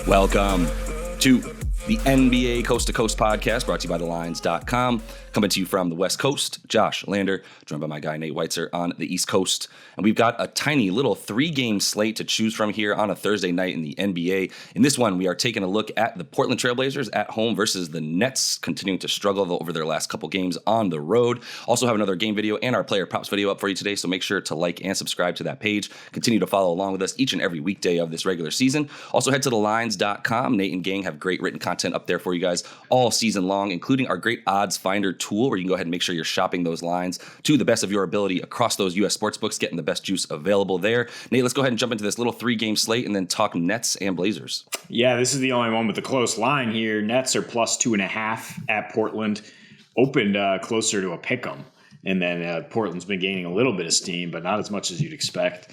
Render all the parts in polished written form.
Welcome to the NBA Coast to Coast podcast brought to you by thelines.com. Coming to you from the West Coast, Josh Lander, joined by my guy Nate Weitzer on the East Coast. And we've got a tiny little 3-game slate to choose from here on a Thursday night in the NBA. In this one, we are taking a look at the Portland Trailblazers at home versus the Nets, continuing to struggle over their last couple games on the road. Also have another game video and our player props video up for you today, so make sure to like and subscribe to that page. Continue to follow along with us each and every weekday of this regular season. Also head to thelines.com. Nate and gang have great written content up there for you guys all season long, including our great odds finder tool where you can go ahead and make sure you're shopping those lines to the best of your ability across those U.S. sportsbooks, getting the best juice available there. Nate, let's go ahead and jump into this little 3-game slate and then talk Nets and Blazers. Yeah, this is the only one with a close line here. Nets are plus 2.5 at Portland. Opened closer to a pick'em. And then Portland's been gaining a little bit of steam, but not as much as you'd expect.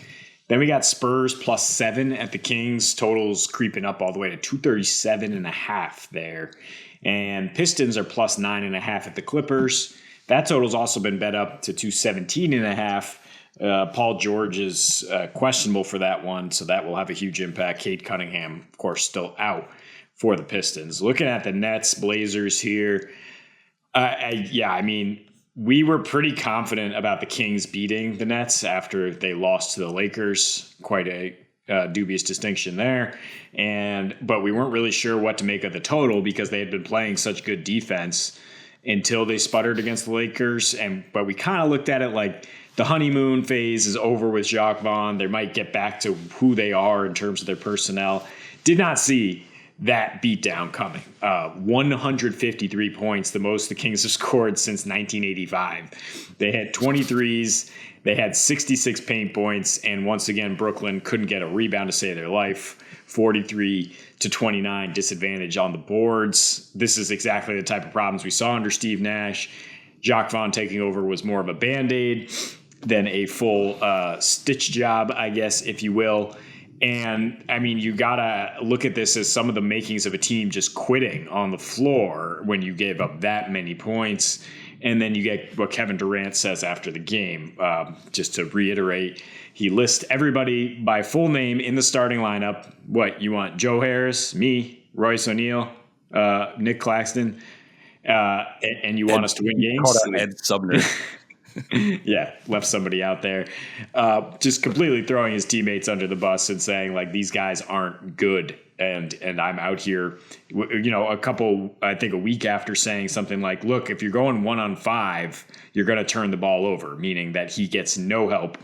Then we got Spurs plus 7 at the Kings. Totals creeping up all the way to 237.5 there. And Pistons are plus 9.5 at the Clippers. That total's also been bet up to 217.5. Paul George is questionable for that one, so that will have a huge impact. Cade Cunningham, of course, still out for the Pistons. Looking at the Nets, Blazers here. We were pretty confident about the Kings beating the Nets after they lost to the Lakers. Quite a dubious distinction there. But we weren't really sure what to make of the total because they had been playing such good defense until they sputtered against the Lakers. But we kind of looked at it like the honeymoon phase is over with Jacques Vaughn. They might get back to who they are in terms of their personnel. Did not see that beatdown coming. 153 points, the most the Kings have scored since 1985. They had 23s. They had 66 paint points, and once again, Brooklyn couldn't get a rebound to save their life. 43-29 disadvantage on the boards. This is exactly the type of problems we saw under Steve Nash. Jacques Vaughn taking over was more of a Band-Aid than a full stitch job, I guess, if you will. And, I mean, you got to look at this as some of the makings of a team just quitting on the floor when you gave up that many points. And then you get what Kevin Durant says after the game. Just to reiterate, he lists everybody by full name in the starting lineup. What, you want Joe Harris, me, Royce O'Neal, Nick Claxton, and you want us to win games? Called out Ed Sumner. Yeah, left somebody out there. Just completely throwing his teammates under the bus and saying, like, these guys aren't good. And I'm out here, a week after saying something like, look, if you're going 1-on-5, you're going to turn the ball over, meaning that he gets no help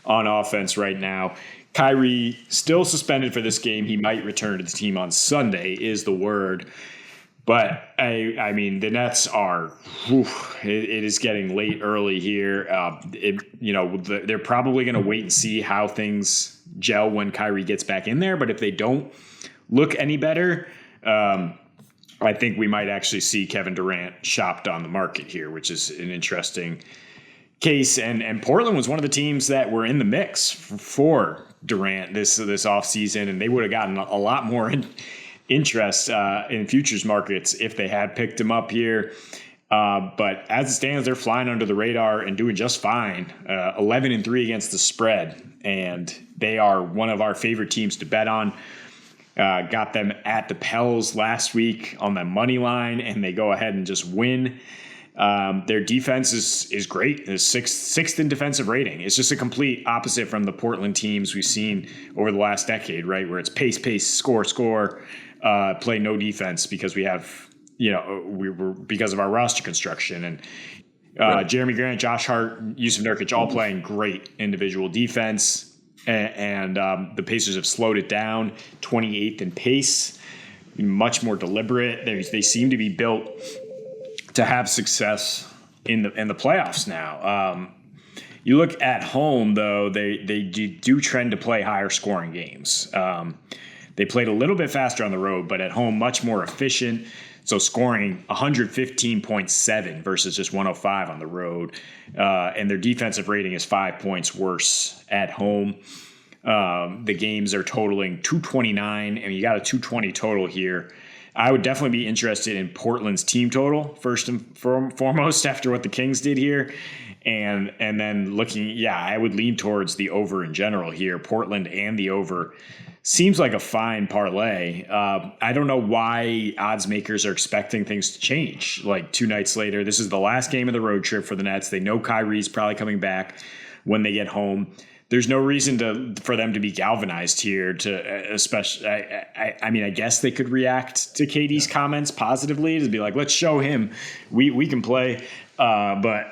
on offense right now. Kyrie still suspended for this game. He might return to the team on Sunday is the word. But, I mean, the Nets are, it is getting late early here. They're probably going to wait and see how things gel when Kyrie gets back in there. But if they don't look any better, I think we might actually see Kevin Durant shopped on the market here, which is an interesting case. And Portland was one of the teams that were in the mix for Durant this offseason, and they would have gotten a lot more interest in futures markets if they had picked him up here. But as it stands, they're flying under the radar and doing just fine. 11-3 against the spread, and they are one of our favorite teams to bet on. Got them at the Pels last week on the money line, and they go ahead and just win. Their defense is great. It's sixth in defensive rating. It's just a complete opposite from the Portland teams we've seen over the last decade, right? Where it's pace, score, play no defense because we have, because of our roster construction. And Jeremy Grant, Josh Hart, Yusuf Nurkic all playing great individual defense. And the Pacers have slowed it down, 28th in pace, much more deliberate. They seem to be built to have success in the playoffs now. You look at home, though, they do trend to play higher scoring games. They played a little bit faster on the road, but at home, much more efficient. So scoring 115.7 versus just 105 on the road. And their defensive rating is 5 points worse at home. The games are totaling 229, and you got a 220 total here. I would definitely be interested in Portland's team total, first and foremost, after what the Kings did here. And then looking, I would lean towards the over in general here. Portland and the over seems like a fine parlay. I don't know why odds makers are expecting things to change. Like 2 nights later, this is the last game of the road trip for the Nets. They know Kyrie's probably coming back when they get home. There's no reason for them to be galvanized here. Especially, I mean, I guess they could react to KD's comments positively to be like, let's show him we can play. But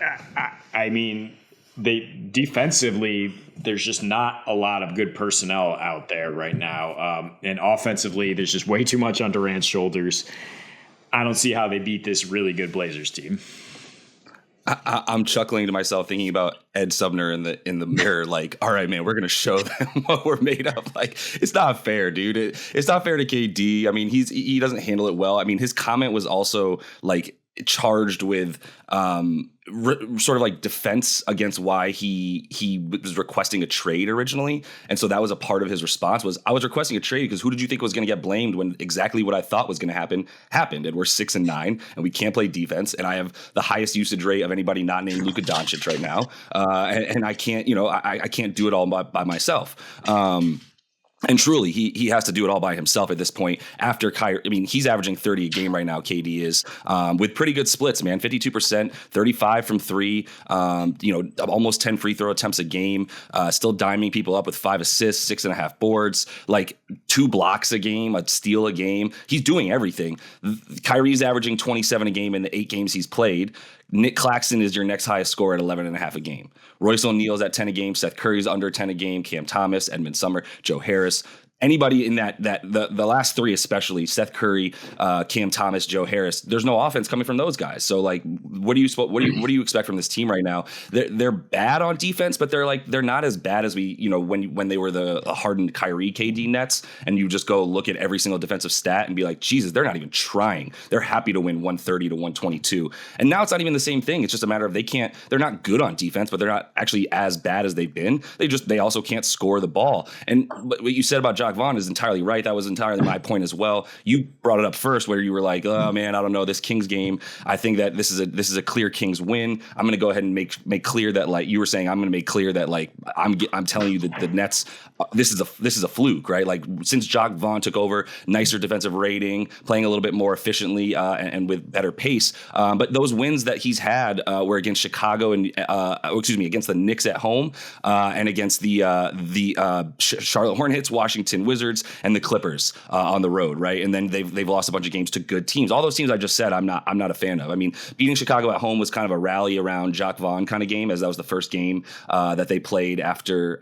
I mean, they defensively, there's just not a lot of good personnel out there right now. And offensively, there's just way too much on Durant's shoulders. I don't see how they beat this really good Blazers team. I'm chuckling to myself thinking about Ed Sumner in the mirror, like, all right, man, we're going to show them what we're made of. Like, it's not fair, dude. It's not fair to KD. I mean, he doesn't handle it well. I mean, his comment was also like charged with sort of like defense against why he was requesting a trade originally. And so that was a part of his response was, I was requesting a trade because who did you think was going to get blamed when exactly what I thought was going to happen happened? And we're 6-9 and we can't play defense. And I have the highest usage rate of anybody not named Luka Doncic right now. And I can't, I can't do it all by myself. And truly, he has to do it all by himself at this point. After Kyrie, I mean, he's averaging 30 a game right now. KD is with pretty good splits, man. 52%, 35 from three. Almost 10 free throw attempts a game. Still diming people up with 5 assists, 6.5 boards, like 2 blocks a game, a steal a game. He's doing everything. Kyrie's averaging 27 a game in the 8 games he's played. Nick Claxton is your next highest scorer at 11.5 a game. Royce O'Neal's at 10 a game. Seth Curry's under 10 a game. Cam Thomas, Edmund Sumner, Joe Harris. Anybody in the last 3 especially, Seth Curry, Cam Thomas, Joe Harris, there's no offense coming from those guys. So like, what do you expect from this team right now? They're bad on defense, but they're not as bad as we, when they were the hardened Kyrie KD Nets, and you just go look at every single defensive stat and be like, Jesus, they're not even trying. They're happy to win 130 to 122. And now it's not even the same thing. It's just a matter of they're not good on defense, but they're not actually as bad as they've been. They also can't score the ball. And what you said about Jacques Vaughn is entirely right. That was entirely my point as well. You brought it up first where you were like, oh man, I don't know, this Kings game. I think that this is a clear Kings win. I'm going to go ahead and make clear that, like you were saying, I'm going to make clear that like I'm telling you that the Nets, this is a fluke, right? Like since Jacques Vaughn took over, nicer defensive rating, playing a little bit more efficiently and with better pace. But those wins that he's had were against Chicago and against the Knicks at home and against the Charlotte Hornets, Washington Wizards, and the Clippers on the road, right? And then they've lost a bunch of games to good teams. All those teams I just said, I'm not a fan of. I mean, beating Chicago at home was kind of a rally around Jacques Vaughn kind of game, as that was the first game that they played after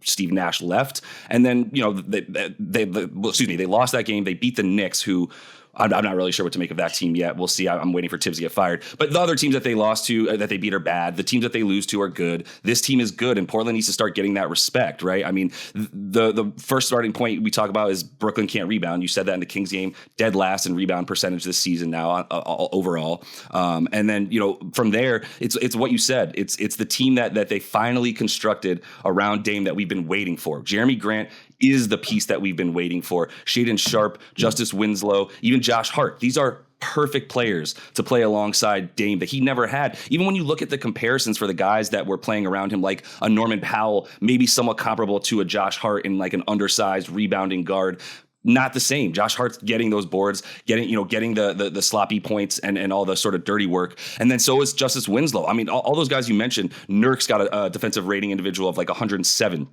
Steve Nash left. And then they lost that game. They beat the Knicks, who I'm not really sure what to make of that team yet. We'll see. I'm waiting for Tibbs to get fired. But the other teams that they lost to, that they beat, are bad. The teams that they lose to are good. This team is good, and Portland needs to start getting that respect, right? I mean, the first starting point we talk about is Brooklyn can't rebound. You said that in the Kings game, dead last in rebound percentage this season now overall. And then, from there, it's what you said. It's the team that they finally constructed around Dame that we've been waiting for. Jeremy Grant is the piece that we've been waiting for. Shaedon Sharpe, Justice Winslow, even Josh Hart. These are perfect players to play alongside Dame that he never had. Even when you look at the comparisons for the guys that were playing around him, like a Norman Powell, maybe somewhat comparable to a Josh Hart in like an undersized rebounding guard. Not the same. Josh Hart's getting those boards, getting the sloppy points and all the sort of dirty work. And then so is Justice Winslow. I mean, all those guys you mentioned, Nurk's got a defensive rating individual of like 107.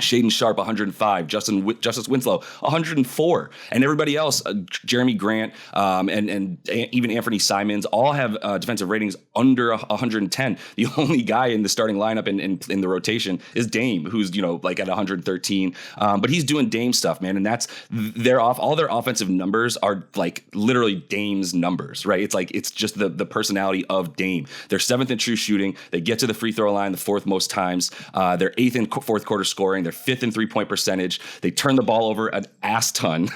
Shaedon Sharpe, 105, Justice Winslow, 104, and everybody else, Jeremy Grant, and even Anthony Simons, all have defensive ratings under 110. The only guy in the starting lineup in the rotation is Dame, who's like at 113. But he's doing Dame stuff, man, and that's all their offensive numbers are like literally Dame's numbers, right? It's just the personality of Dame. They're 7th in true shooting. They get to the free throw line the 4th most times. They're 8th in fourth quarter scoring. They're 5th in 3-point percentage. They turn the ball over an ass ton,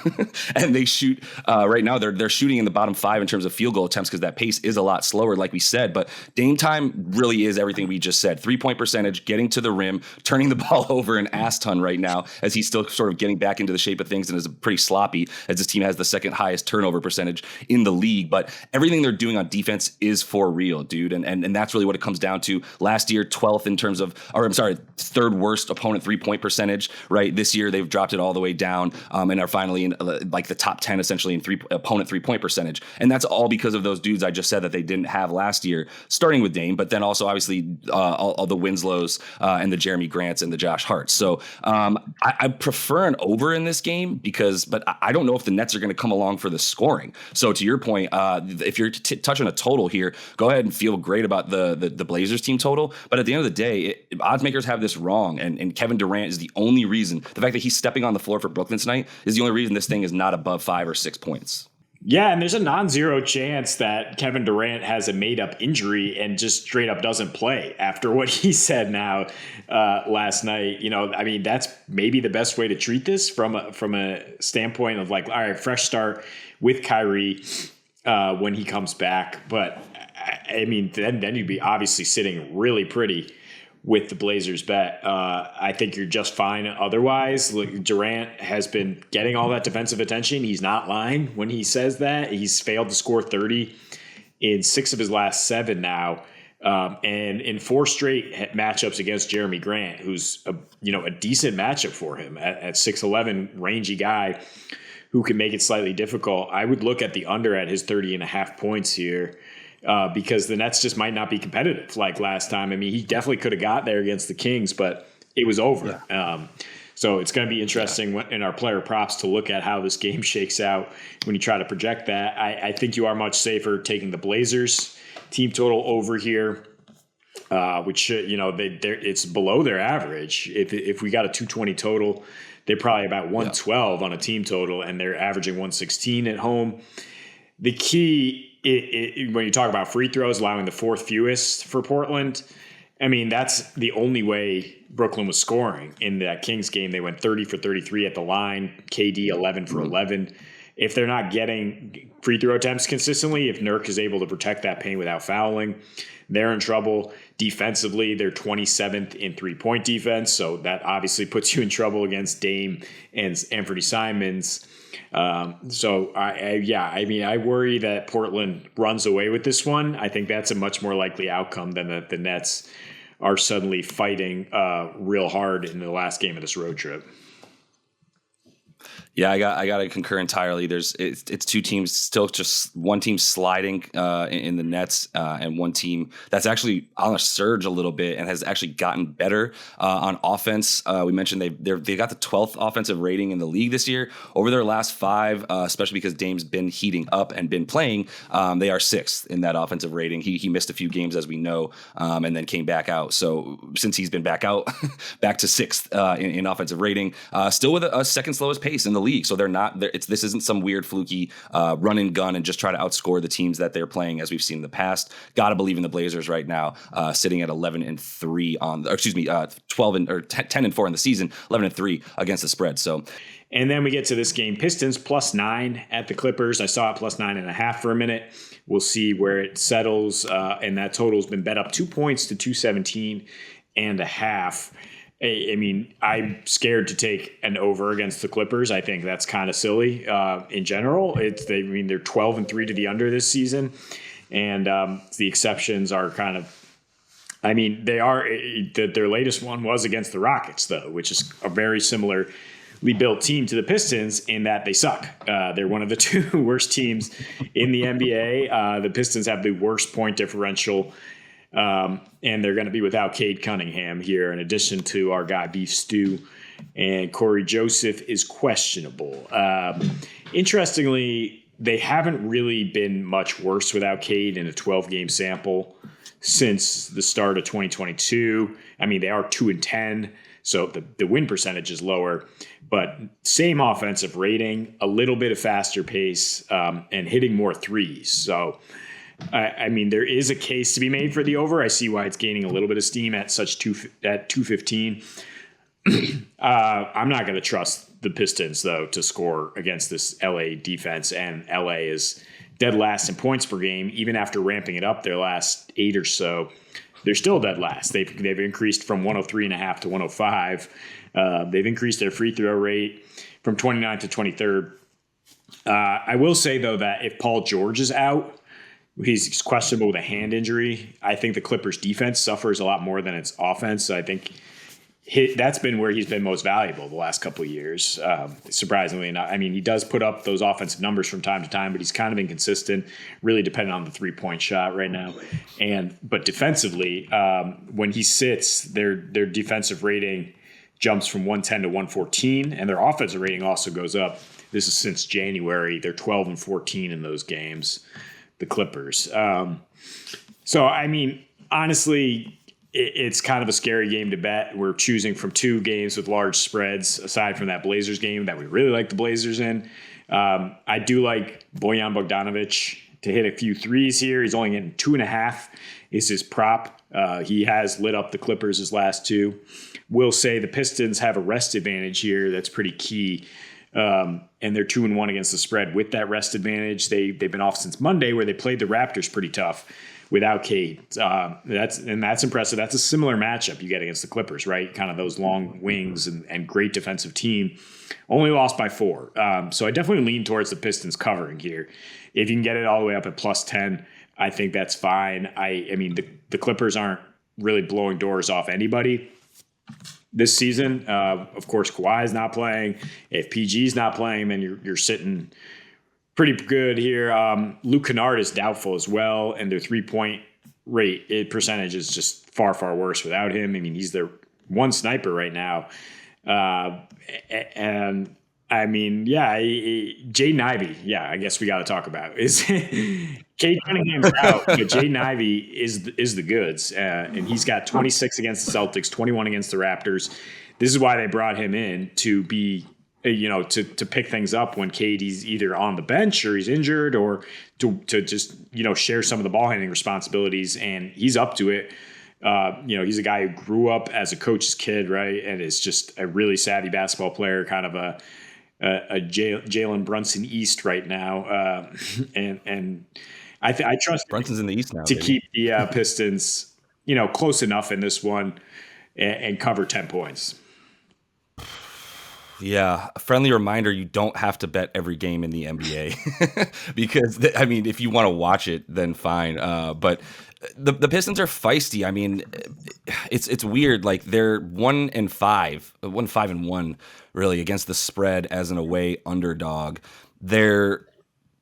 and they shoot. Right now, they're shooting in the bottom 5 in terms of field goal attempts because that pace is a lot slower, like we said. But Dame time really is everything we just said. 3-point percentage, getting to the rim, turning the ball over an ass ton right now, as he's still sort of getting back into the shape of things and is pretty sloppy, as this team has the 2nd highest turnover percentage in the league. But everything they're doing on defense is for real, dude, and that's really what it comes down to. Last year, 12th in terms of, 3rd worst opponent 3-point 3-point percentage, right? This year they've dropped it all the way down and are finally in like the top 10 essentially in opponent 3-point percentage. And that's all because of those dudes I just said that they didn't have last year, starting with Dame, but then also obviously all the Winslows and the Jeremy Grants and the Josh Harts. So I prefer an over in this game but I don't know if the Nets are going to come along for the scoring. So to your point, if you're touching a total here, go ahead and feel great about the Blazers team total. But at the end of the day, odds makers have this wrong. And Kevin Durant is the only reason, the fact that he's stepping on the floor for Brooklyn tonight is the only reason this thing is not above 5 or 6 points. Yeah, and there's a non-zero chance that Kevin Durant has a made-up injury and just straight up doesn't play after what he said now last night. You know, I mean, that's maybe the best way to treat this from a standpoint of like, all right, fresh start with Kyrie when he comes back. But I mean, then you'd be obviously sitting really pretty with the Blazers bet. I think you're just fine otherwise. Look, Durant has been getting all that defensive attention. He's not lying when he says that. He's failed to score 30 in 6 of his last 7 now. And in 4 straight matchups against Jeremy Grant, who's a decent matchup for him at 6'11", rangy guy who can make it slightly difficult. I would look at the under at his 30.5 points here. Because the Nets just might not be competitive like last time. I mean, he definitely could have got there against the Kings, but it was over. Yeah. So it's going to be interesting in our player props to look at how this game shakes out when you try to project that. I think you are much safer taking the Blazers team total over here, which, it's below their average. If we got a 220 total, they're probably about 112 on a team total, and they're averaging 116 at home. The key when you talk about free throws, allowing the 4th fewest for Portland, I mean, that's the only way Brooklyn was scoring in that Kings game. They went 30 for 33 at the line, KD 11 for 11. If they're not getting free throw attempts consistently, if Nurk is able to protect that paint without fouling, they're in trouble. Defensively, they're 27th in 3-point defense, so that obviously puts you in trouble against Dame and Anthony Simons. I worry that Portland runs away with this one. I think that's a much more likely outcome than that the Nets are suddenly fighting real hard in the last game of this road trip. Yeah, I got to concur entirely. It's 2 teams still, just one team sliding in the Nets and one team that's actually on a surge a little bit and has actually gotten better on offense. We mentioned they got the 12th offensive rating in the league this year. Over their last 5, especially because Dame's been heating up and been playing, they are 6th in that offensive rating. He missed a few games, as we know, and then came back out. So since he's been back out, back to 6th in offensive rating, still with a second slowest pace in the league. So this isn't some weird fluky run and gun and just try to outscore the teams that they're playing as we've seen in the past. Got to believe in the Blazers right now, sitting at 11-3 10-4 in the season, 11-3 against the spread. So. And then we get to this game, Pistons +9 at the Clippers. I saw it +9.5 for a minute. We'll see where it settles. And that total's been bet up 2 points to 217.5. I mean, I'm scared to take an over against the Clippers. I think that's kind of silly in general. They're 12-3 to the under this season. And the exceptions are kind of, I mean, their latest one was against the Rockets, though, which is a very similarly built team to the Pistons in that they suck. They're one of the 2 worst teams in the NBA. The Pistons have the worst point differential. And they're going to be without Cade Cunningham here, in addition to our guy Beef Stew, and Corey Joseph is questionable. Interestingly, they haven't really been much worse without Cade in a 12-game sample since the start of 2022. I mean, they are 2-10, so the win percentage is lower, but same offensive rating, a little bit of faster pace, and hitting more threes. So. I mean, there is a case to be made for the over. I see why it's gaining a little bit of steam at 215. I'm not going to trust the Pistons, though, to score against this LA defense. And LA is dead last in points per game, even after ramping it up their last 8 or so. They're still dead last. They've increased from 103.5 to 105. They've increased their free throw rate from 29th to 23rd. I will say, though, that if Paul George is out, he's questionable with a hand injury. I think the Clippers defense suffers a lot more than its offense. I think that's been where he's been most valuable the last couple of years. Surprisingly enough, I mean, he does put up those offensive numbers from time to time, but he's kind of inconsistent, really dependent on the 3-point shot right now. But defensively, when he sits, their defensive rating jumps from 110 to 114, and their offensive rating also goes up. This is since January. They're 12 and 14 in those games, the Clippers. So, I mean, honestly, it's kind of a scary game to bet. We're choosing from 2 games with large spreads, aside from that Blazers game that we really like the Blazers in. I do like Bojan Bogdanovic to hit a few threes here. He's only getting 2.5 is his prop. He has lit up the Clippers his last 2. Will say the Pistons have a rest advantage here that's pretty key. And they're 2-1 against the spread with that rest advantage. They've been off since Monday, where they played the Raptors pretty tough without Cade. That's impressive. That's a similar matchup you get against the Clippers, right? Kind of those long wings and great defensive team. Only lost by 4. So I definitely lean towards the Pistons covering here. If you can get it all the way up at +10, I think that's fine. I mean, the Clippers aren't really blowing doors off anybody this season. Of course, Kawhi is not playing. If PG's not playing, then you're sitting pretty good here. Luke Kennard is doubtful as well, and their 3-point percentage is just far, far worse without him. I mean, he's their one sniper right now. And I mean, Jaden Ivey, I guess we got to talk about is Cade Cunningham's out, but Jaden Ivey is the goods, and he's got 26 against the Celtics, 21 against the Raptors. This is why they brought him in, to be, to pick things up when Cade is either on the bench or he's injured, or to just share some of the ball handling responsibilities, and he's up to it. He's a guy who grew up as a coach's kid, right, and is just a really savvy basketball player, kind of a Jalen Brunson East right now, and I trust Brunson's in the East now to keep the Pistons, close enough in this one and cover 10 points. Yeah, a friendly reminder: you don't have to bet every game in the NBA because I mean, if you want to watch it, then fine. But the Pistons are feisty. I mean, it's weird. Like, they're 1-5 really against the spread as an away underdog. They're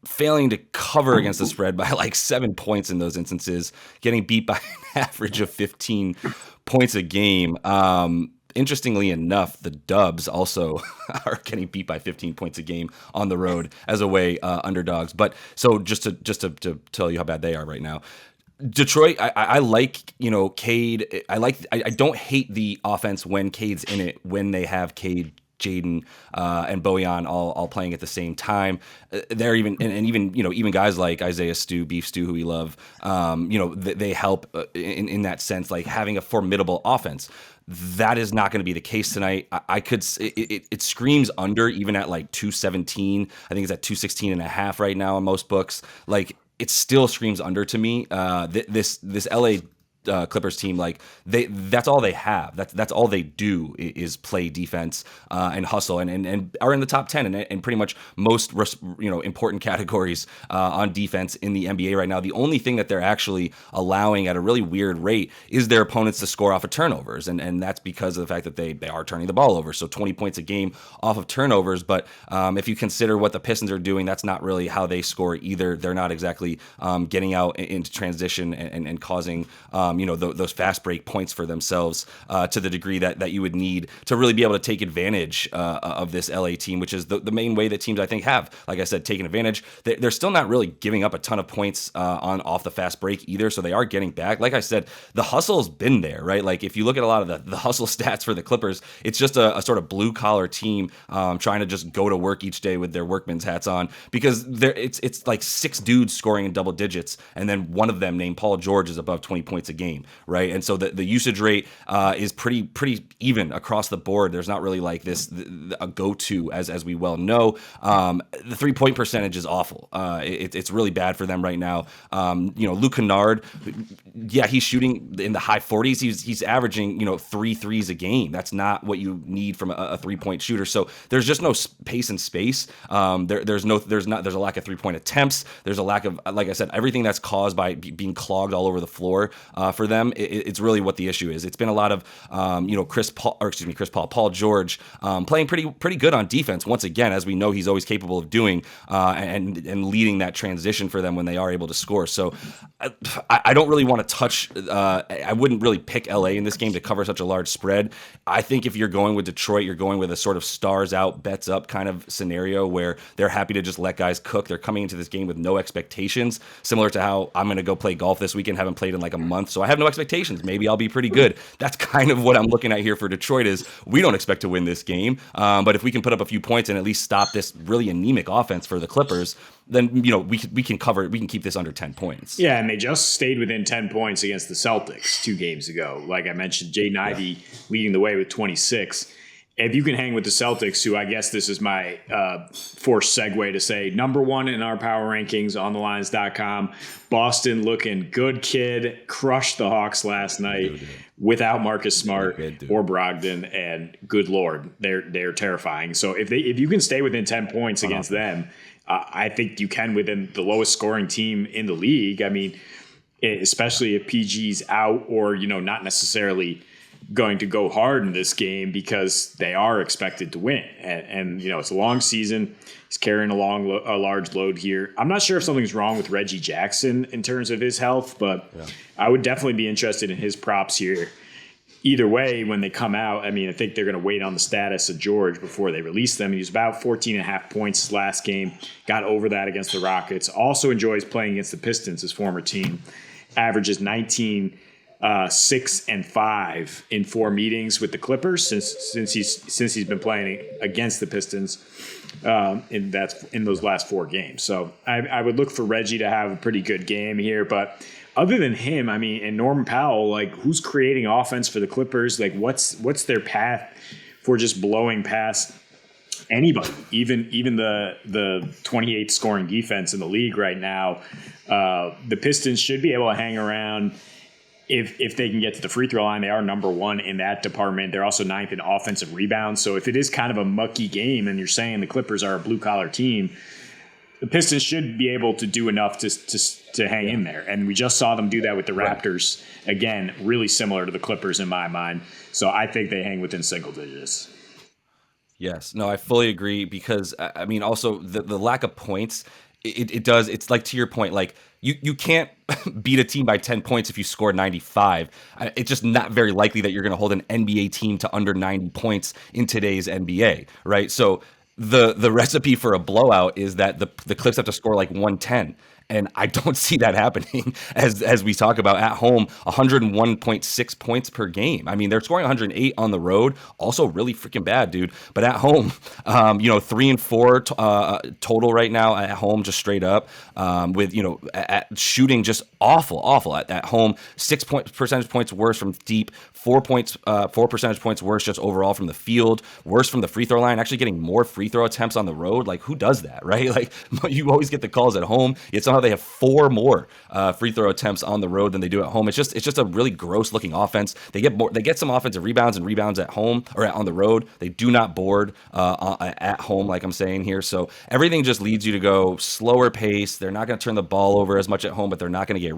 failing to cover against the spread by like 7 points in those instances, getting beat by an average of 15 points a game. Interestingly enough, the Dubs also are getting beat by 15 points a game on the road as away underdogs. But so just to tell you how bad they are right now. Detroit, I like, Cade. I don't hate the offense when Cade's in it, when they have Cade, Jaden, and Bojan all playing at the same time. They're even guys like Isaiah Beef Stew, who we love, they help in that sense, like having a formidable offense. That is not going to be the case tonight. It screams under, even at like 217. I think it's at 216.5 right now in most books. Like, it still screams under to me. This LA Clippers team, like, that's all they have. That's all they do is play defense and hustle, and are in the top 10 and pretty much most important categories on defense in the NBA right now. The only thing that they're actually allowing at a really weird rate is their opponents to score off of turnovers, and that's because of the fact that they are turning the ball over. So 20 points a game off of turnovers. But if you consider what the Pistons are doing, that's not really how they score either. They're not exactly getting out into transition and causing those fast break points for themselves to the degree that you would need to really be able to take advantage of this LA team, which is the main way that teams, I think, have, like I said, taken advantage. They're still not really giving up a ton of points on off the fast break either, so they are getting back. Like I said, the hustle's been there, right? Like, if you look at a lot of the hustle stats for the Clippers, it's just a sort of blue collar team trying to just go to work each day with their workman's hats on, because it's like 6 dudes scoring in double digits, and then one of them, named Paul George, is above 20 points a game, right? And so the usage rate is pretty even across the board. There's not really like a go-to, as we well know. The 3-point percentage is awful. It's really bad for them right now. Luke Kennard, he's shooting in the high 40s. He's averaging 3 threes a game. That's not what you need from a 3-point shooter. So there's just no pace and space. There's a lack of 3-point attempts. There's a lack of, like I said, everything that's caused by being clogged all over the floor for them, it's really what the issue is. It's been a lot of Paul George playing pretty good on defense once again, as we know he's always capable of doing, and leading that transition for them when they are able to score. So I don't really want to touch. I wouldn't really pick LA in this game to cover such a large spread. I think if you're going with Detroit, you're going with a sort of stars out, bets up kind of scenario where they're happy to just let guys cook. They're coming into this game with no expectations, similar to how I'm going to go play golf this weekend. Haven't played in like a month, so I have no expectations. Maybe I'll be pretty good. That's kind of what I'm looking at here for Detroit. Is we don't expect to win this game, but if we can put up a few points and at least stop this really anemic offense for the Clippers, then we can cover it. We can keep this under 10 points. Yeah, and they just stayed within 10 points against the Celtics 2 games ago. Like I mentioned, Jaden Ivey leading the way with 26. If you can hang with the Celtics, who I guess this is my forced segue to say number 1 in our power rankings on thelines.com. Boston looking good, kid. Crushed the Hawks last night without Marcus Smart or Brogdon, and good Lord, they're terrifying. So if you can stay within 10 points against them, I think you can within the lowest scoring team in the league. I mean, especially if PG's out or, not necessarily going to go hard in this game because they are expected to win. And it's a long season. He's carrying along a large load here. I'm not sure if something's wrong with Reggie Jackson in terms of his health, but I would definitely be interested in his props here. Either way, when they come out, I think they're going to wait on the status of George before they release them. He was about 14.5 points last game, got over that against the Rockets. Also enjoys playing against the Pistons, his former team. Averages 19, 6, and 5 in 4 meetings with the Clippers since he's been playing against the Pistons in those last 4 games. So I would look for Reggie to have a pretty good game here, but other than him, and Norman Powell, like, who's creating offense for the Clippers? Like, what's their path for just blowing past anybody, even the 28th scoring defense in the league right now? The Pistons should be able to hang around if they can get to the free throw line. They are number 1 in that department. They're also 9th in offensive rebounds. So if it is kind of a mucky game and you're saying the Clippers are a blue collar team, the Pistons should be able to do enough to hang in there. And we just saw them do that with the Raptors. Again, really similar to the Clippers in my mind. So I think they hang within single digits. Yes. No, I fully agree because, also the lack of points, it does. It's like, to your point, like you can't beat a team by 10 points if you score 95. It's just not very likely that you're going to hold an NBA team to under 90 points in today's NBA, right? So the recipe for a blowout is that the Clips have to score like 110. And I don't see that happening as we talk about at home, 101.6 points per game. They're scoring 108 on the road, also really freaking bad, dude. But at home, 3 and 4 total right now at home, just straight up, with, at shooting just awful at home. 6 percentage points worse from deep, 4 percentage points worse just overall from the field, worse from the free throw line, actually getting more free throw attempts on the road. Like, who does that, right? Like, you always get the calls at home. It's somehow they have 4 more free throw attempts on the road than they do at home. It's just a really gross looking offense. They get some offensive rebounds and rebounds at home or on the road. They do not board at home, like I'm saying here. So everything just leads you to go slower pace. They're not going to turn the ball over as much at home, but they're not going to get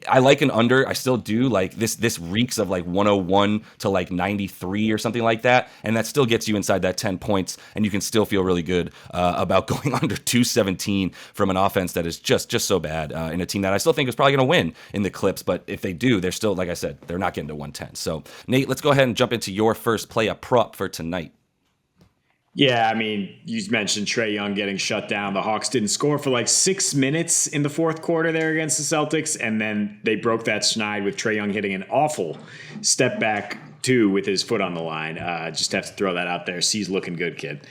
I like an under. I still do. Like, this reeks of like 101 to like 93 or something like that, and that still gets you inside that 10 points, and you can still feel really good about going under 217 from an offense that is just so bad in a team that I still think is probably going to win in the Clips. But if they do, they're still, like I said, they're not getting to 110. So, Nate, let's go ahead and jump into your first play, a prop for tonight. Yeah, you mentioned Trae Young getting shut down. The Hawks didn't score for like 6 minutes in the fourth quarter there against the Celtics, and then they broke that schneid with Trae Young hitting an awful step back 2 with his foot on the line. Just have to throw that out there. C's looking good, kid.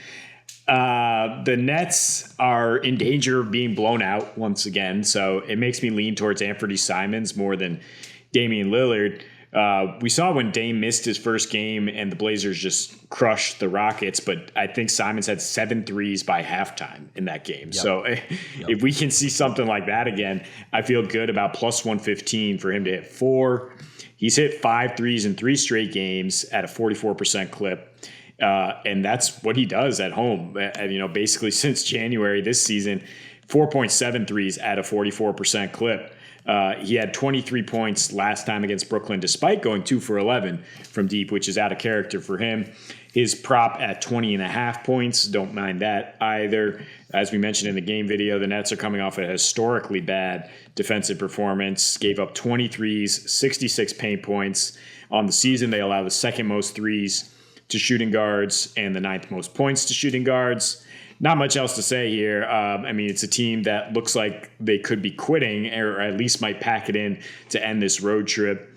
The Nets are in danger of being blown out once again, so it makes me lean towards Anthony Simons more than Damian Lillard. We saw when Dame missed his first game and the Blazers just crushed the Rockets, but I think Simons had 7 threes by halftime in that game. Yep. So if we can see something like that again, I feel good about plus 115 for him to hit 4. He's hit 5 threes in 3 straight games at a 44% clip. And that's what he does at home. Basically since January this season, 4.7 threes at a 44% clip. He had 23 points last time against Brooklyn, despite going 2 for 11 from deep, which is out of character for him. His prop at 20.5 points, don't mind that either. As we mentioned in the game video, the Nets are coming off a historically bad defensive performance, gave up 23s, 66 paint points. On the season, they allow the second most threes to shooting guards and the ninth most points to shooting guards. Not much else to say here. I mean, it's a team that looks like they could be quitting, or at least might pack it in to end this road trip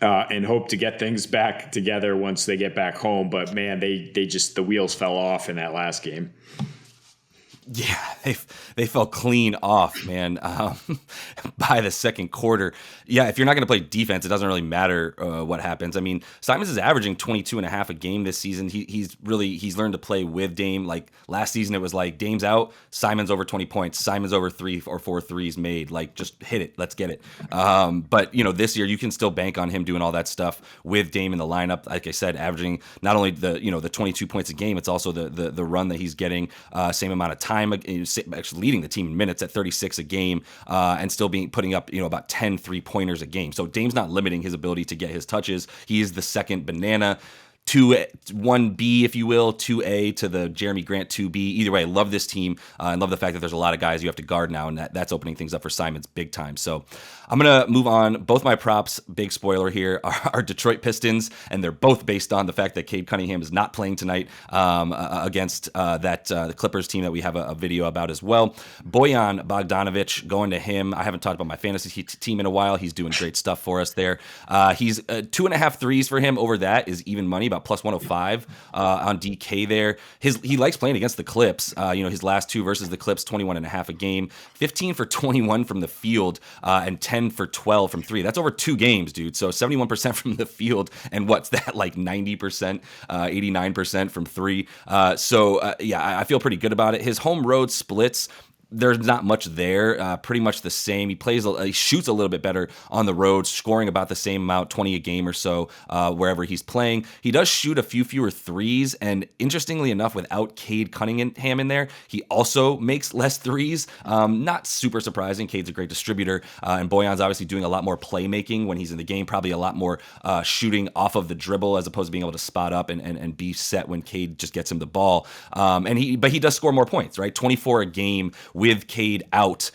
and hope to get things back together once they get back home. But man, they just, the wheels fell off in that last game. Yeah, they fell clean off, man, by the second quarter. Yeah, if you're not going to play defense, it doesn't really matter what happens. I mean, Simons is averaging 22.5 a game this season. He's learned to play with Dame. Like last season, it was like Dame's out, Simons over 20 points, Simons over 3 or 4 threes made. Like just hit it, let's get it. But this year you can still bank on him doing all that stuff with Dame in the lineup. Like I said, averaging not only the 22 points a game, it's also the run that he's getting, same amount of time. Actually leading the team in minutes at 36 a game, and still putting up about 10 3-pointers a game. So Dame's not limiting his ability to get his touches. He is the second banana. 1B, if you will, 2A to the Jeremy Grant 2B. Either way, I love this team. I love the fact that there's a lot of guys you have to guard now, and that's opening things up for Simons big time. So I'm going to move on. Both my props, big spoiler here, are Detroit Pistons, and they're both based on the fact that Cade Cunningham is not playing tonight against the Clippers team that we have a video about as well. Bojan Bogdanovic, going to him. I haven't talked about my fantasy team in a while. He's doing great stuff for us there. He's 2.5 threes for him. Over that is even money, about plus 105 on DK there. He likes playing against the Clips. His last two versus the Clips, 21.5 a game, 15 for 21 from the field, and 10 for 12 from three. That's over 2 games, dude. So 71% from the field, and what's that, like 90%, 89% from three. I feel pretty good about it. His home road splits, there's not much there, pretty much the same. He shoots a little bit better on the road, scoring about the same amount, 20 a game or so, wherever he's playing. He does shoot a few fewer threes, and interestingly enough, without Cade Cunningham in there, he also makes less threes. Not super surprising. Cade's a great distributor, and Bojan's obviously doing a lot more playmaking when he's in the game, probably a lot more shooting off of the dribble as opposed to being able to spot up and be set when Cade just gets him the ball. But he does score more points, right? 24 a game with Cade out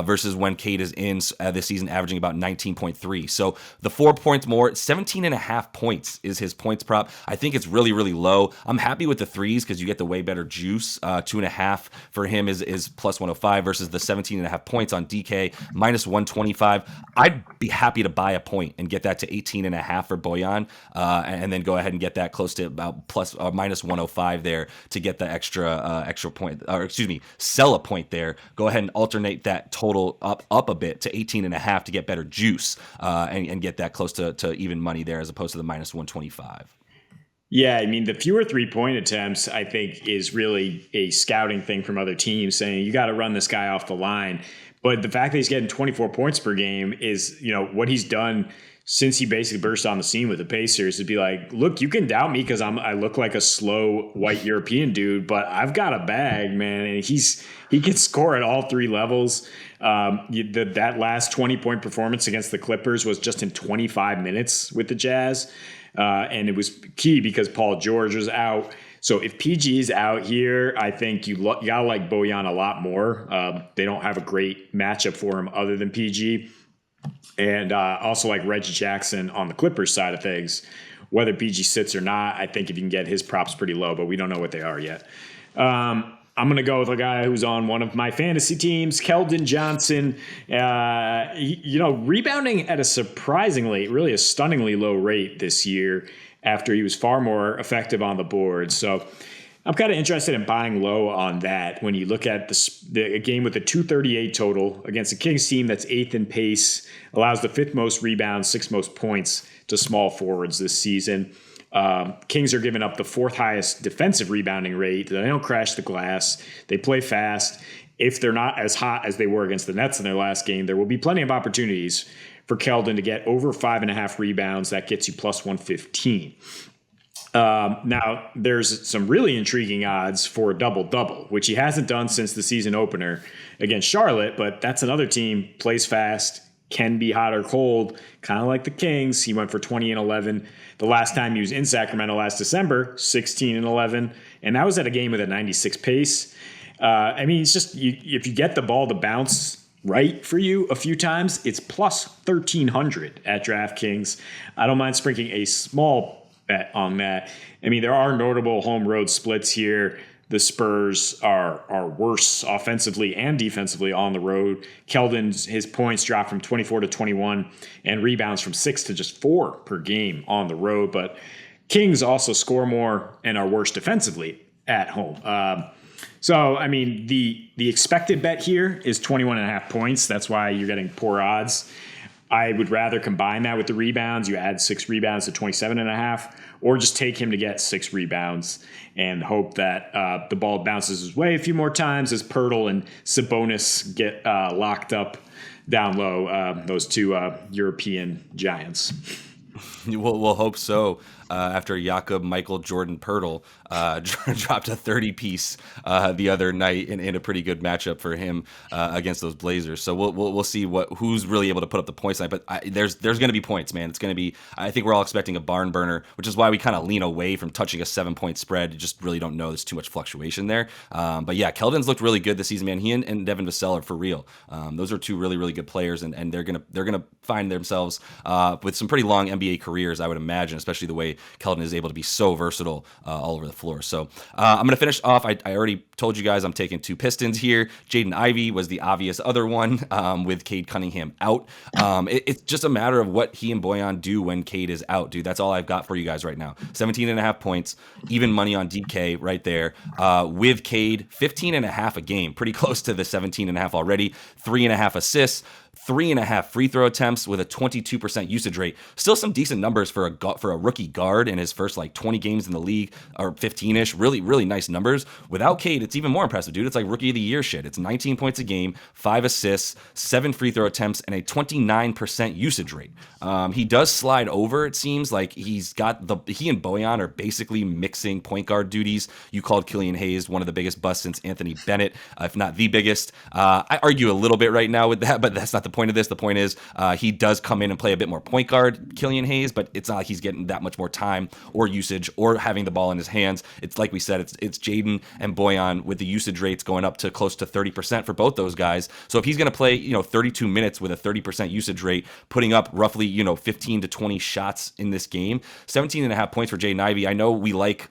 versus when Cade is in this season, averaging about 19.3. So the 4 points more, 17.5 points is his points prop. I think it's really, really low. I'm happy with the threes because you get the way better juice. 2.5 for him is plus 105 versus the 17.5 points on DK, minus 125. I'd be happy to buy a point and get that to 18.5 for Bojan, and then go ahead and get that close to about minus 105 there to get the extra point, or excuse me, sell a point there. Go ahead and alternate that total up a bit to 18.5 to get better juice, and get that close to even money there as opposed to the minus 125. Yeah, I mean, the fewer 3-point attempts, I think, is really a scouting thing from other teams saying you got to run this guy off the line. But the fact that he's getting 24 points per game is, what he's done since he basically burst on the scene with the Pacers, to be like, look, you can doubt me because I look like a slow white European dude, but I've got a bag, man. And he can score at all 3 levels. That last 20-point performance against the Clippers was just in 25 minutes with the Jazz. And it was key because Paul George was out. So if PG is out here, I think you gotta like Bojan a lot more. They don't have a great matchup for him other than PG. And also like Reggie Jackson on the Clippers side of things. Whether PG sits or not, I think if you can get his props pretty low, but we don't know what they are yet. I'm going to go with a guy who's on one of my fantasy teams, Keldon Johnson. Rebounding at a really a stunningly low rate this year after he was far more effective on the board. So I'm kind of interested in buying low on that when you look at the game with a 238 total against a Kings team that's 8th in pace, allows the 5th most rebounds, 6th most points to small forwards this season. Kings are giving up the 4th highest defensive rebounding rate. They don't crash the glass. They play fast. If they're not as hot as they were against the Nets in their last game, there will be plenty of opportunities for Keldon to get over 5.5 rebounds. That gets you plus 115. Now, there's some really intriguing odds for a double-double, which he hasn't done since the season opener against Charlotte, but that's another team, plays fast, can be hot or cold, kind of like the Kings. He went for 20 and 11. The last time he was in Sacramento last December, 16 and 11, and that was at a game with a 96 pace. I mean, it's just if you get the ball to bounce right for you a few times, it's plus 1,300 at DraftKings. I don't mind sprinkling a small bet on that. I mean, there are notable home road splits here. The Spurs are worse offensively and defensively on the road. Keldon's his points dropped from 24 to 21 and rebounds from 6 to just 4 per game on the road. But Kings also score more and are worse defensively at home. So, I mean, the expected bet here is 21.5 points. That's why you're getting poor odds. I would rather combine that with the rebounds. You add 6 rebounds to 27.5, or just take him to get 6 rebounds and hope that the ball bounces his way a few more times as Pirtle and Sabonis get locked up down low, those two European giants. We'll hope so. After Jakob Michael Jordan Pirtle dropped a 30-piece the other night in a pretty good matchup for him against those Blazers. So we'll see who's really able to put up the points tonight. But there's going to be points, man. It's going to be. I think we're all expecting a barn burner, which is why we kind of lean away from touching a 7-point spread. You just really don't know. There's too much fluctuation there. But yeah, Keldon's looked really good this season, man. He and Devin Vassell are for real. Those are two really, really good players, and they're gonna find themselves with some pretty long NBA careers, I would imagine, especially the way Keldon is able to be so versatile all over the floor. So I'm going to finish off. I already told you guys I'm taking 2 Pistons here. Jaden Ivey was the obvious other one with Cade Cunningham out. It's just a matter of what he and Bojan do when Cade is out, dude. That's all I've got for you guys right now. 17.5 points, even money on DK right there. With Cade, 15.5 a game, pretty close to the 17.5 already. 3.5 assists. 3.5 free throw attempts with a 22% usage rate. Still some decent numbers for a rookie guard in his first 20 games in the league, or 15-ish. Really, really nice numbers. Without Cade, it's even more impressive, dude. It's like rookie of the year shit. It's 19 points a game, 5 assists, 7 free throw attempts, and a 29% usage rate. He does slide over, it seems. Like he and Bojan are basically mixing point guard duties. You called Killian Hayes one of the biggest busts since Anthony Bennett, if not the biggest. I argue a little bit right now with that, but that's not the point of this. The point is he does come in and play a bit more point guard, Killian Hayes, but it's not like he's getting that much more time or usage or having the ball in his hands. It's like we said, it's Jaden and Bojan with the usage rates going up to close to 30% for both those guys. So if he's going to play 32 minutes with a 30% usage rate, putting up roughly 15 to 20 shots in this game, 17.5 points for Jaden Ivey. I know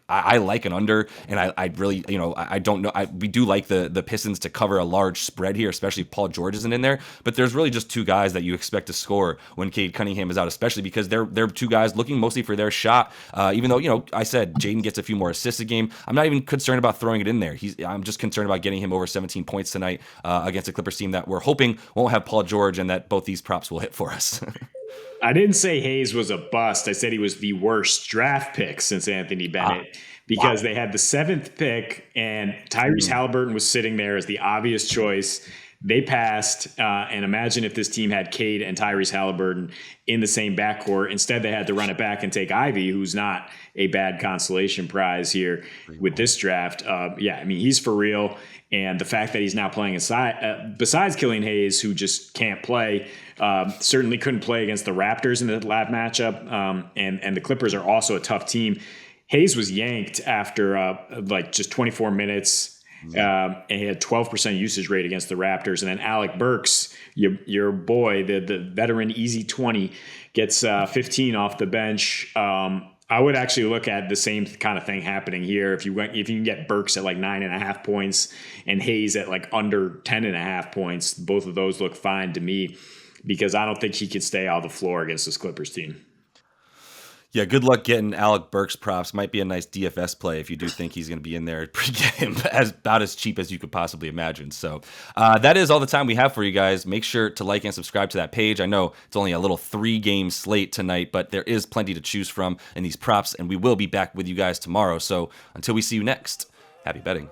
I like an under, and I really I don't know. We do like the Pistons to cover a large spread here, especially if Paul George isn't in there. But there's really just 2 guys that you expect to score when Cade Cunningham is out, especially because they're 2 guys looking mostly for their shot. Even though I said Jaden gets a few more assists a game, I'm not even concerned about throwing it in there. I'm just concerned about getting him over 17 points tonight against a Clippers team that we're hoping won't have Paul George, and that both these props will hit for us. I didn't say Hayes was a bust. I said he was the worst draft pick since Anthony Bennett because they had the 7th pick and Tyrese Halliburton was sitting there as the obvious choice. They passed, and imagine if this team had Cade and Tyrese Halliburton in the same backcourt. Instead, they had to run it back and take Ivy, who's not a bad consolation prize here with this draft. I mean, he's for real. And the fact that he's now playing besides Killian Hayes, who just can't play, certainly couldn't play against the Raptors in the lab matchup. And the Clippers are also a tough team. Hayes was yanked after just 24 minutes. And he had 12% usage rate against the Raptors. And then Alec Burks, your boy, the veteran easy 20, gets 15 off the bench. I would actually look at the same kind of thing happening here. If you can get Burks at 9.5 points and Hayes at under 10.5 points, both of those look fine to me because I don't think he can stay on the floor against this Clippers team. Yeah, good luck getting Alec Burks props. Might be a nice DFS play if you do think he's going to be in there. Get him about as cheap as you could possibly imagine. So that is all the time we have for you guys. Make sure to like and subscribe to that page. I know it's only a little 3-game slate tonight, but there is plenty to choose from in these props, and we will be back with you guys tomorrow. So until we see you next, happy betting.